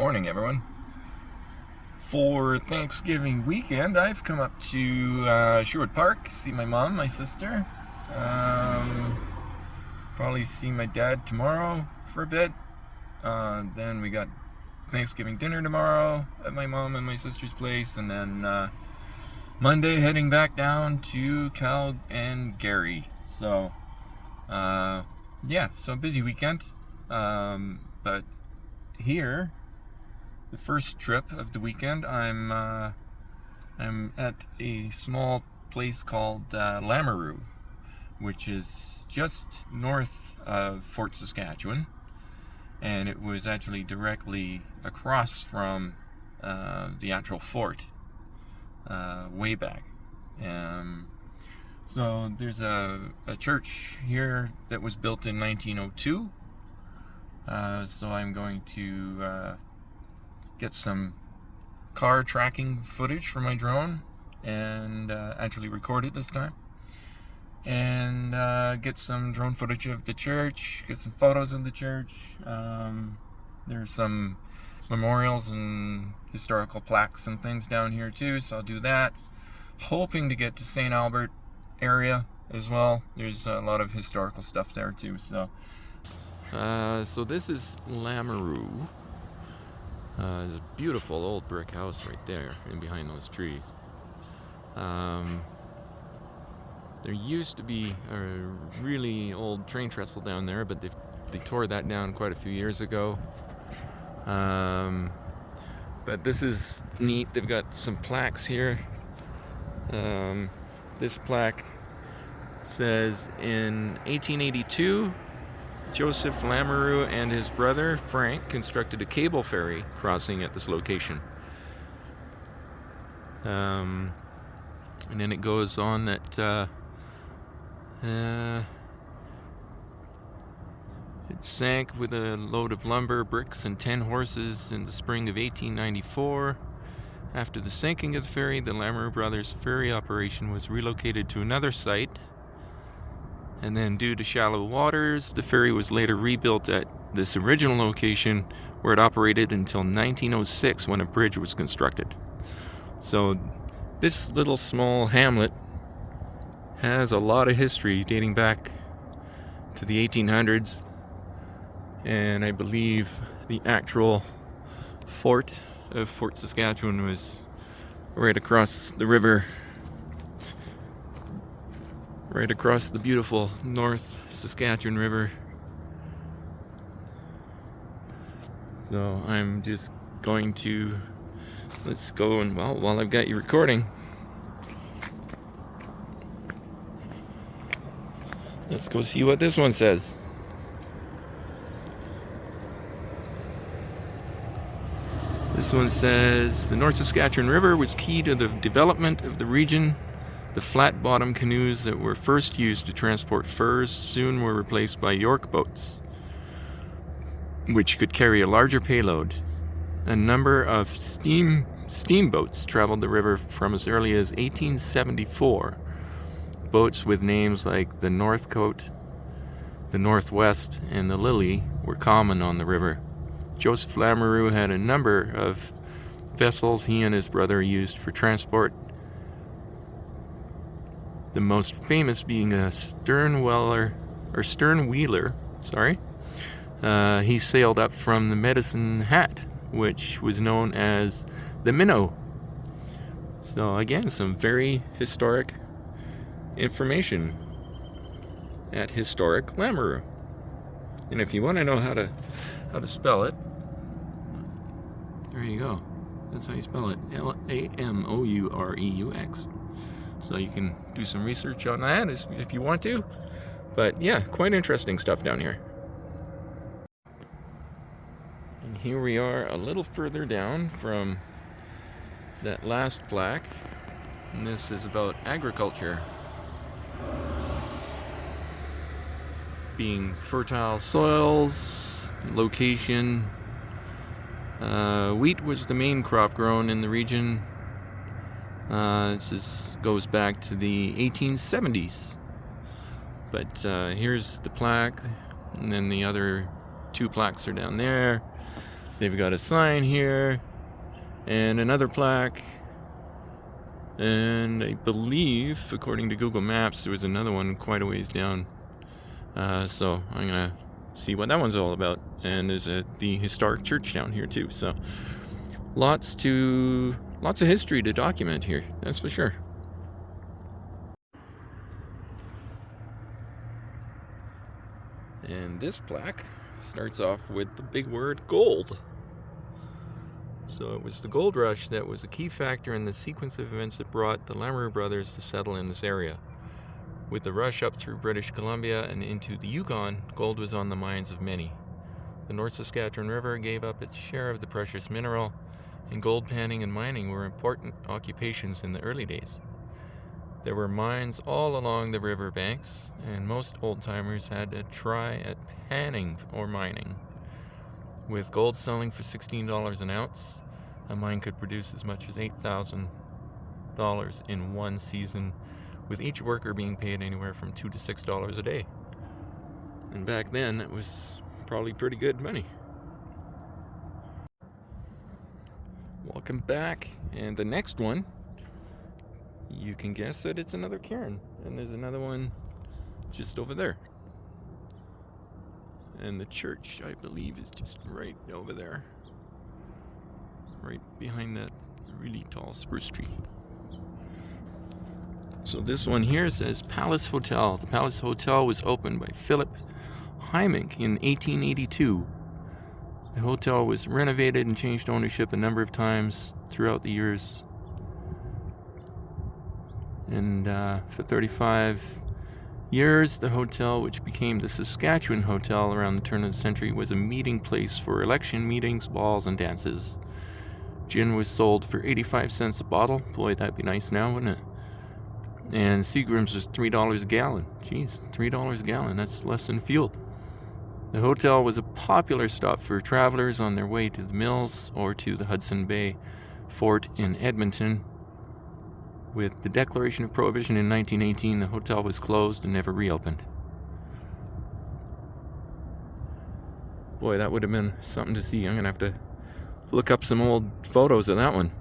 morning, everyone. For Thanksgiving weekend, I've come up to Sherwood Park, see my mom, my sister. Probably see my dad tomorrow for a bit. Then we got Thanksgiving dinner tomorrow at my mom and my sister's place, and then Monday heading back down to Cal and Gary. So, so a busy weekend. But here, the first trip of the weekend, I'm at a small place called Lamaroux, which is just north of Fort Saskatchewan, and it was actually directly across from the actual fort way back. So there's a church here that was built in 1902. So I'm going to get some car tracking footage from my drone and actually record it this time, and get some drone footage of the church, get some photos of the church. There's some memorials and historical plaques and things down here too, so I'll do that. Hoping to get to St. Albert area as well. There's a lot of historical stuff there too. So this is Lamaroux. There's a beautiful old brick house right there in behind those trees. There used to be a really old train trestle down there, but they tore that down quite a few years ago. But this is neat. They've got some plaques here. This plaque says, in 1882, Joseph Lamaroux and his brother Frank constructed a cable ferry crossing at this location. And then it goes on that it sank with a load of lumber, bricks, and 10 horses in the spring of 1894. After the sinking of the ferry, the Lamaroux brothers' ferry operation was relocated to another site. And then, due to shallow waters, the ferry was later rebuilt at this original location, where it operated until 1906, when a bridge was constructed. So this little small hamlet has a lot of history dating back to the 1800s, and I believe the actual fort of Fort Saskatchewan was right across the river, right across the beautiful North Saskatchewan River. So I'm just going to, let's go, and while I've got you recording, let's go see what this one says. This one says, the North Saskatchewan River was key to the development of the region. The flat-bottom canoes that were first used to transport furs soon were replaced by York boats, which could carry a larger payload. A number of steamboats traveled the river from as early as 1874. Boats with names like the Northcote, the Northwest, and the Lily were common on the river. Joseph Lamaroux had a number of vessels he and his brother used for transport, the most famous being a stern wheeler. He sailed up from the Medicine Hat, which was known as the Minnow. So again, some very historic information at historic Lamaroux. And if you want to know how to spell it, there you go. That's how you spell it. Lamoureux. So you can do some research on that if you want to. But yeah, quite interesting stuff down here. And here we are a little further down from that last plaque. And this is about agriculture being fertile soils, location. Wheat was the main crop grown in the region. This goes back to the 1870s. But here's the plaque, and then the other two plaques are down there. They've got a sign here and another plaque. And I believe, according to Google Maps, there was another one quite a ways down. So I'm going to see what that one's all about. And there's the historic church down here too. So lots of history to document here, that's for sure. And this plaque starts off with the big word gold. So it was the gold rush that was a key factor in the sequence of events that brought the Lamaroux brothers to settle in this area. With the rush up through British Columbia and into the Yukon, gold was on the minds of many. The North Saskatchewan River gave up its share of the precious mineral, and gold panning and mining were important occupations in the early days. There were mines all along the river banks, and most old-timers had a try at panning or mining. With gold selling for $16 an ounce, a mine could produce as much as $8,000 in one season, with each worker being paid anywhere from $2 to $6 a day. And back then, it was probably pretty good money. Welcome back, and the next one, you can guess that it's another cairn, and there's another one just over there. And the church, I believe, is just right over there, right behind that really tall spruce tree. So this one here says Palace Hotel. The Palace Hotel was opened by Philip Heimink in 1882. The hotel was renovated and changed ownership a number of times throughout the years. And for 35 years, the hotel, which became the Saskatchewan Hotel around the turn of the century, was a meeting place for election meetings, balls, and dances. Gin was sold for 85 cents a bottle. Boy, that'd be nice now, wouldn't it? And Seagram's was $3 a gallon. Jeez, $3 a gallon, that's less than fuel. The hotel was a popular stop for travelers on their way to the mills or to the Hudson Bay Fort in Edmonton. With the Declaration of Prohibition in 1918, the hotel was closed and never reopened. Boy, that would have been something to see. I'm going to have to look up some old photos of that one.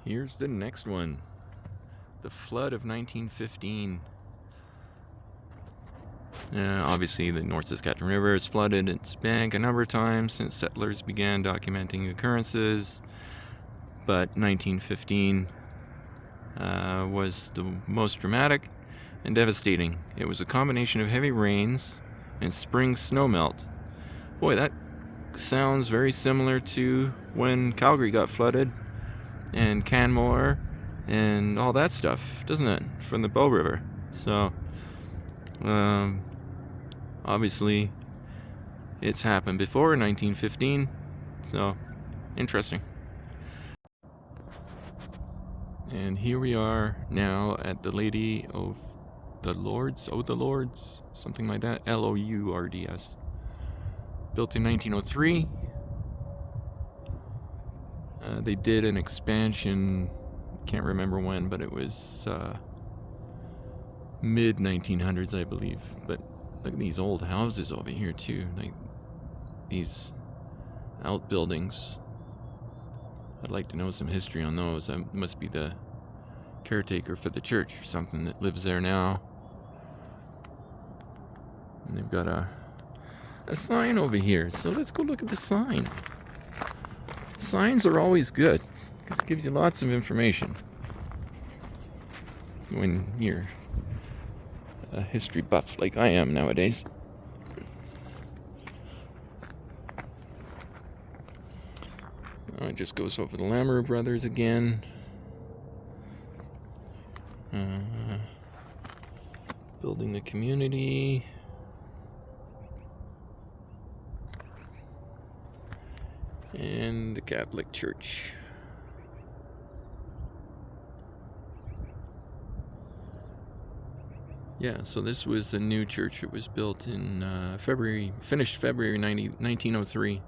Here's the next one. The flood of 1915. Obviously, the North Saskatchewan River has flooded its bank a number of times since settlers began documenting occurrences, but 1915 was the most dramatic and devastating. It was a combination of heavy rains and spring snowmelt. Boy, that sounds very similar to when Calgary got flooded and Canmore and all that stuff, doesn't it, from the Bow River? So obviously it's happened before in 1915, so interesting. And here we are now at the Lady of the Lords, something like that, Lourds, built in 1903. They did an expansion, can't remember when, but it was mid 1900s, I believe. But look at these old houses over here too, like these outbuildings. I'd like to know some history on those. I must be the caretaker for the church or something that lives there now. And they've got a sign over here, so let's go look at the sign. Signs are always good because it gives you lots of information when you're a history buff like I am nowadays. It just goes over the Lamaroux brothers again. Building the community. And the Catholic Church. Yeah, so this was a new church. It was built in finished February 1903. You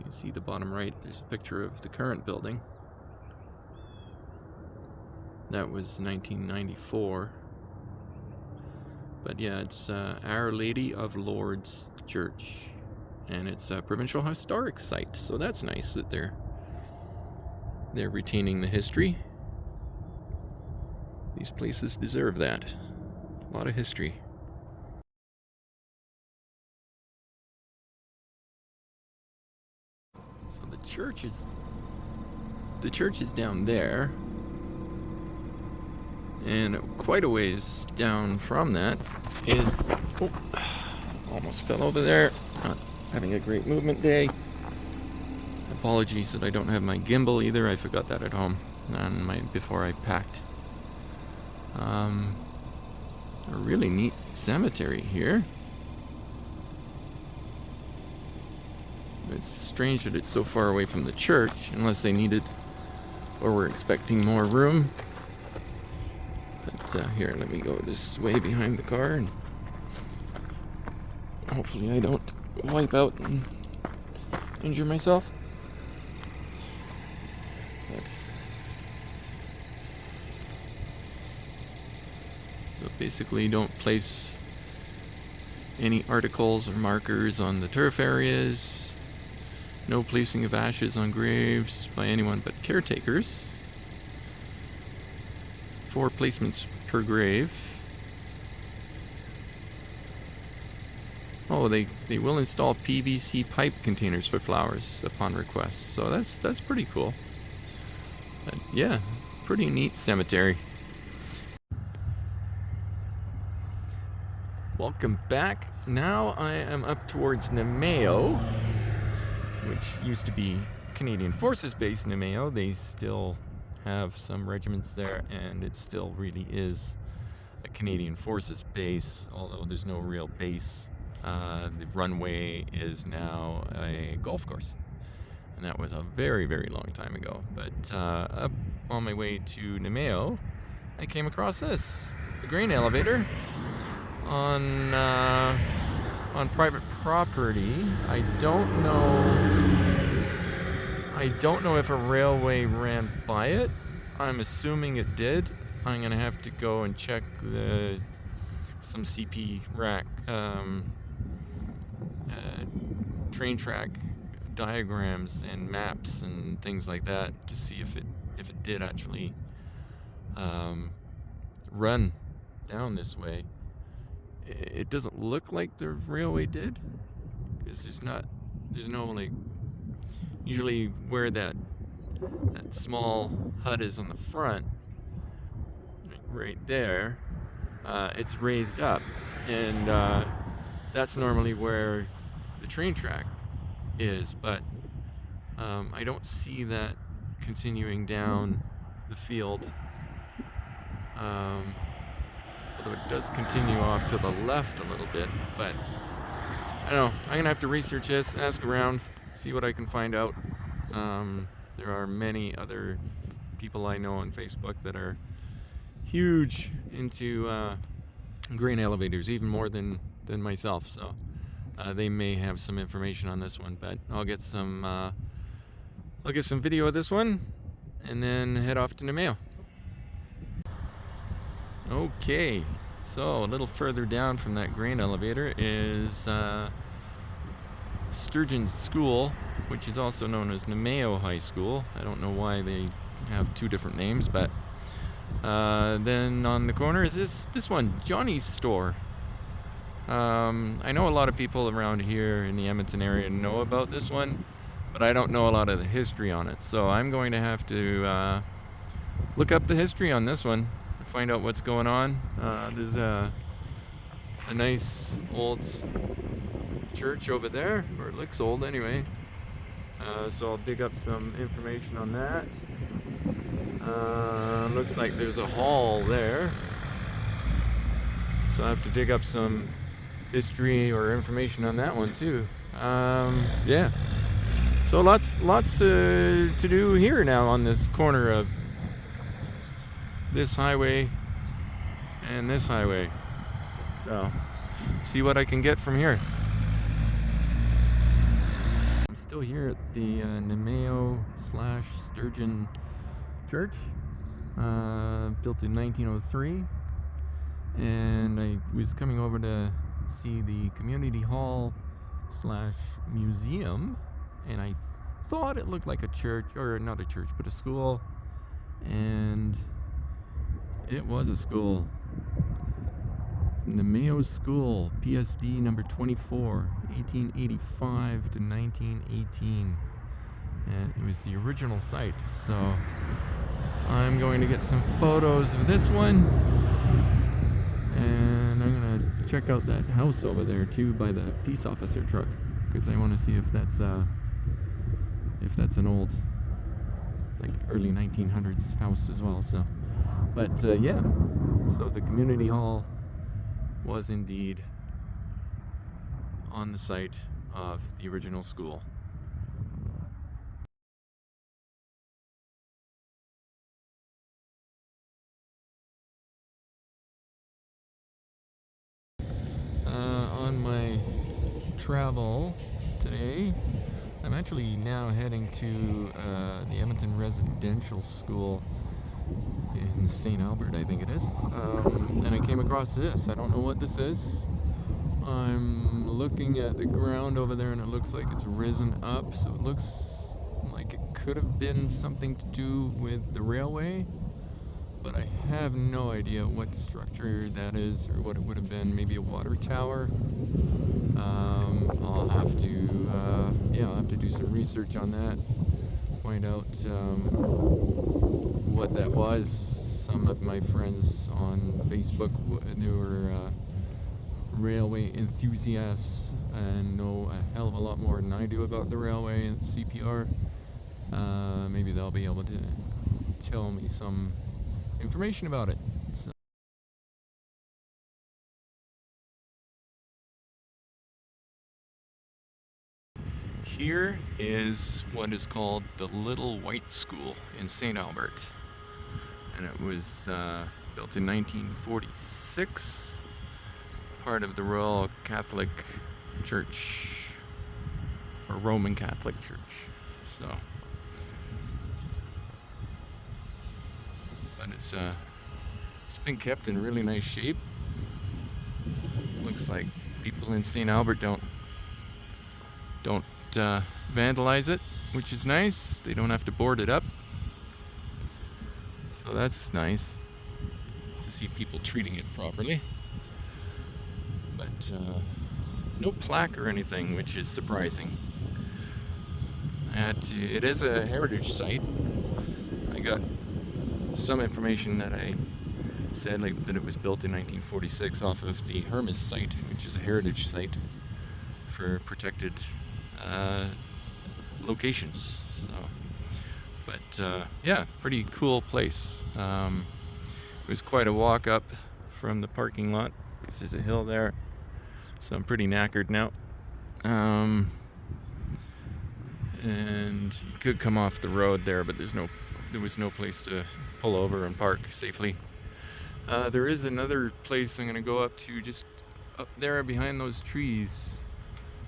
can see the bottom right, there's a picture of the current building. That was 1994. But yeah, it's Our Lady of Lourdes Church, and it's a provincial historic site, so that's nice that they're retaining the history. These places deserve that. A lot of history. So the church is down there, and quite a ways down from that is, oh, almost fell over there. Not having a great movement day. Apologies that I don't have my gimbal either. I forgot that at home before I packed. A really neat cemetery here. It's strange that it's so far away from the church, unless they needed or were expecting more room. But here, let me go this way behind the car, and hopefully I don't wipe out and injure myself. So basically, don't place any articles or markers on the turf areas. No placing of ashes on graves by anyone but caretakers. 4 placements per grave. Oh, they will install PVC pipe containers for flowers upon request. So that's pretty cool. But yeah, pretty neat cemetery. Welcome back. Now I am up towards Namao, which used to be Canadian Forces Base Namao. They still have some regiments there, and it still really is a Canadian Forces base, although there's no real base. The runway is now a golf course, and that was a very, very long time ago. But up on my way to Namao, I came across this, the grain elevator on private property. I don't know if a railway ran by it. I'm assuming it did. I'm gonna have to go and check some CP rack train track diagrams and maps and things like that to see if it did actually run down this way. It doesn't look like the railway did, because there's no, like, usually where that small hut is on the front, right there, it's raised up, and that's normally where the train track is, but I don't see that continuing down the field. Although it does continue off to the left a little bit, but I don't know. I'm gonna have to research this, ask around, see what I can find out. There are many other people I know on Facebook that are huge into grain elevators, even more than myself. So they may have some information on this one, but I'll get some video of this one, and then head off to Namao. Okay, so a little further down from that grain elevator is Sturgeon School, which is also known as Namao High School. I don't know why they have 2 different names, but then on the corner is this one, Johnny's Store. I know a lot of people around here in the Edmonton area know about this one, but I don't know a lot of the history on it. So I'm going to have to look up the history on this one, find out what's going on. There's a nice old church over there, or it looks old anyway. So I'll dig up some information on that. Looks like there's a hall there, so I have to dig up some history or information on that one too. Yeah, so lots to do here now on this corner of this highway and this highway. So see what I can get from here. I'm still here at the Namao/Sturgeon Church, built in 1903, and I was coming over to see the community hall / museum, and I thought it looked like a church, or not a church, but a school, and it was a school. Namao School, PSD number 24, 1885 to 1918. And it was the original site. So I'm going to get some photos of this one. And I'm going to check out that house over there too by the peace officer truck, because I want to see if that's an old, like early 1900s house as well. So, but yeah, so the community hall was indeed on the site of the original school. On my travel today, I'm actually now heading to the Edmonton Residential School in St. Albert, I think it is. And I came across this. I don't know what this is. I'm looking at the ground over there, and it looks like it's risen up, so it looks like it could have been something to do with the railway, but I have no idea what structure that is or what it would have been. Maybe a water tower. I'll have to do some research on that, find out what that was. Some of my friends on Facebook, they were railway enthusiasts and know a hell of a lot more than I do about the railway and CPR. Maybe they'll be able to tell me some information about it. So. Here is what is called the Little White School in St. Albert, and it was built in 1946, part of the Royal Catholic Church, or Roman Catholic Church. So, but it's been kept in really nice shape. Looks like people in St. Albert don't vandalize it, which is nice. They don't have to board it up, so that's nice to see people treating it properly. But no plaque or anything, which is surprising. It is a heritage site. I got some information that I said that it was built in 1946 off of the Hermes site, which is a heritage site for protected locations. So, but yeah, pretty cool place. It was quite a walk up from the parking lot, because there's a hill there, so I'm pretty knackered now. And you could come off the road there, but there was no place to pull over and park safely. There is another place I'm going to go up to, just up there behind those trees,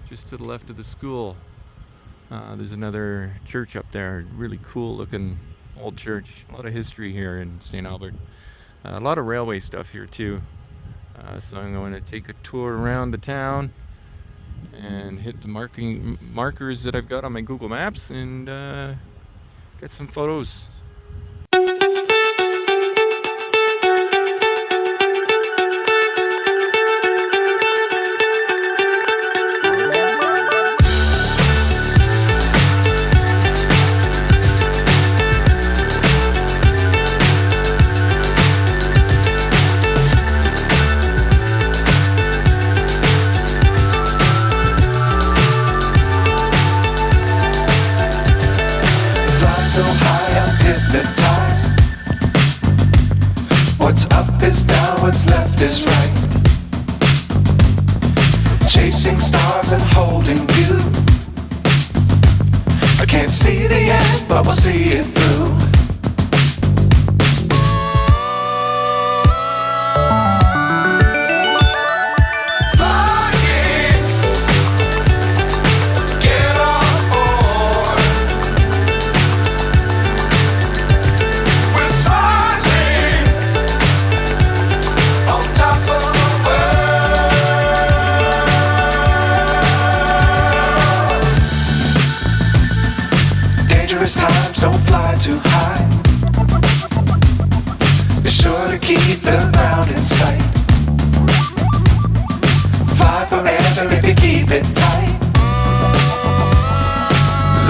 just to the left of the school. There's another church up there, really cool looking old church. A lot of history here in St. Albert. A lot of railway stuff here too. So I'm going to take a tour around the town and hit the markers that I've got on my Google Maps and get some photos. So high I'm hypnotized. What's up is down, what's left is right. Chasing stars and holding you. I can't see the end, but we'll see it through. Top don't fly too high. Be sure to keep the ground in sight. Fly forever if you keep it tight.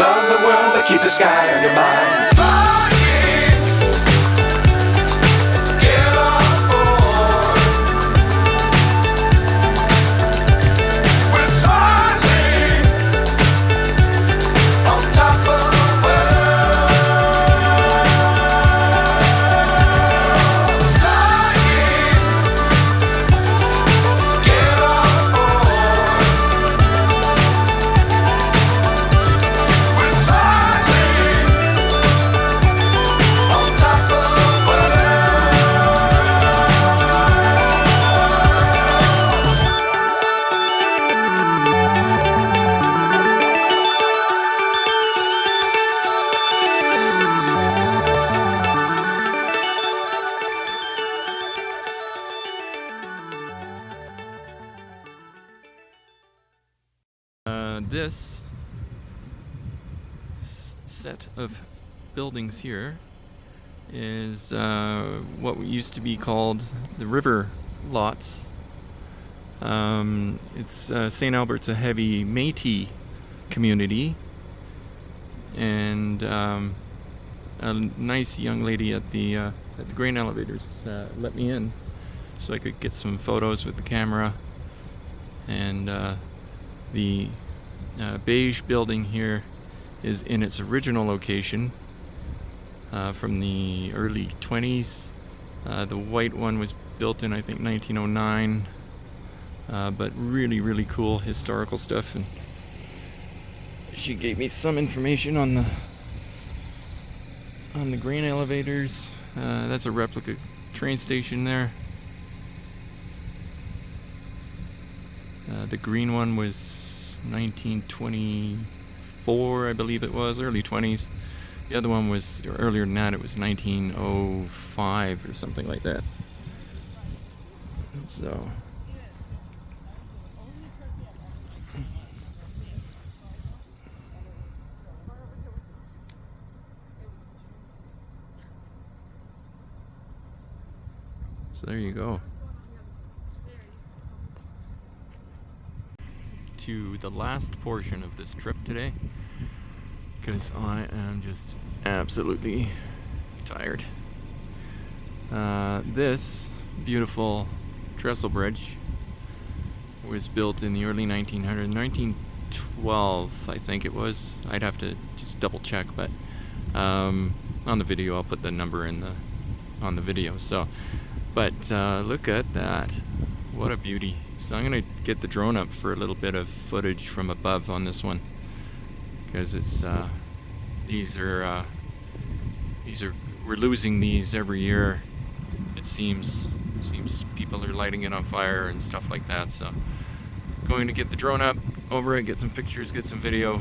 Love the world, but keep the sky on your mind. Flying, get on board. We're soaring on top of the world. Flying, get on board. We're soaring on top of the world. This set of buildings here is what used to be called the river lots. It's St. Albert's a heavy Métis community, and a nice young lady at the grain elevators let me in so I could get some photos with the camera. And the beige building here is in its original location from the early 20s. The white one was built in, I think, 1909, but really cool historical stuff. And she gave me some information on the grain elevators. That's a replica train station there. The green one was 1924, I believe it was, early 20s. The other one was earlier than that. It was 1905 or something like that. So there you go. To the last portion of this trip today, because I am just absolutely tired. This beautiful trestle bridge was built in the early 1900s, 1912, I think it was. I'd have to just double check, but on the video I'll put the number on the video. So, but look at that! What a beauty! So I'm gonna get the drone up for a little bit of footage from above on this one, because it's these are we're losing these every year. It seems people are lighting it on fire and stuff like that. So going to get the drone up over it, get some pictures, get some video.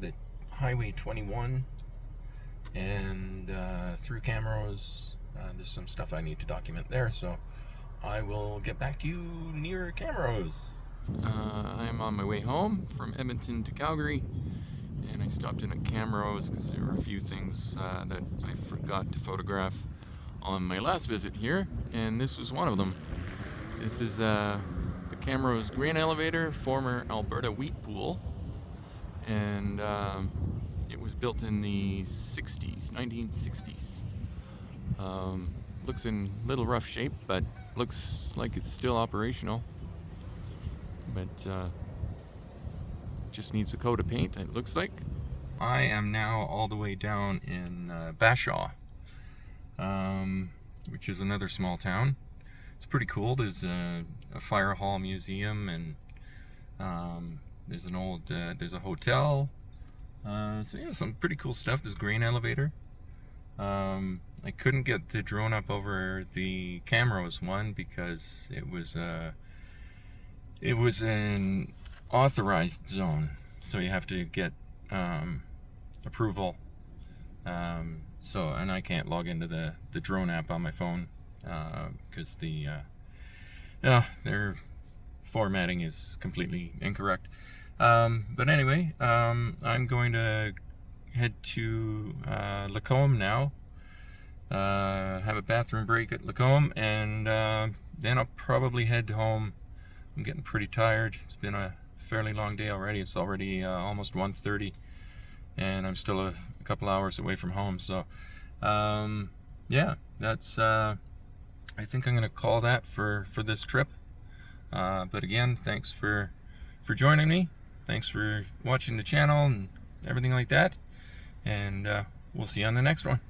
the Highway 21 and through Camaros. There's some stuff I need to document there, so I will get back to you near Camaros. I'm on my way home from Edmonton to Calgary, and I stopped in at Camaros because there were a few things that I forgot to photograph on my last visit here, and this was one of them. This is the Camaros grain elevator, former Alberta wheat pool, and it was built in the 60s, 1960s. Looks in little rough shape, but looks like it's still operational. But just needs a coat of paint, it looks like. I am now all the way down in Bashaw, which is another small town. It's pretty cool. There's a fire hall museum, and there's there's a hotel. So yeah, some pretty cool stuff. There's a grain elevator. I couldn't get the drone up over the Camaros one because it was an authorized zone, so you have to get approval. And I can't log into the drone app on my phone because their formatting is completely incorrect. But anyway, I'm going to head to Lacombe now. Have a bathroom break at Lacombe, and then I'll probably head home. I'm getting pretty tired. It's been a fairly long day already. It's already almost 1:30, and I'm still a couple hours away from home. So yeah, that's I think I'm gonna call that for this trip. But again, thanks for joining me. Thanks for watching the channel and everything like that, and we'll see you on the next one.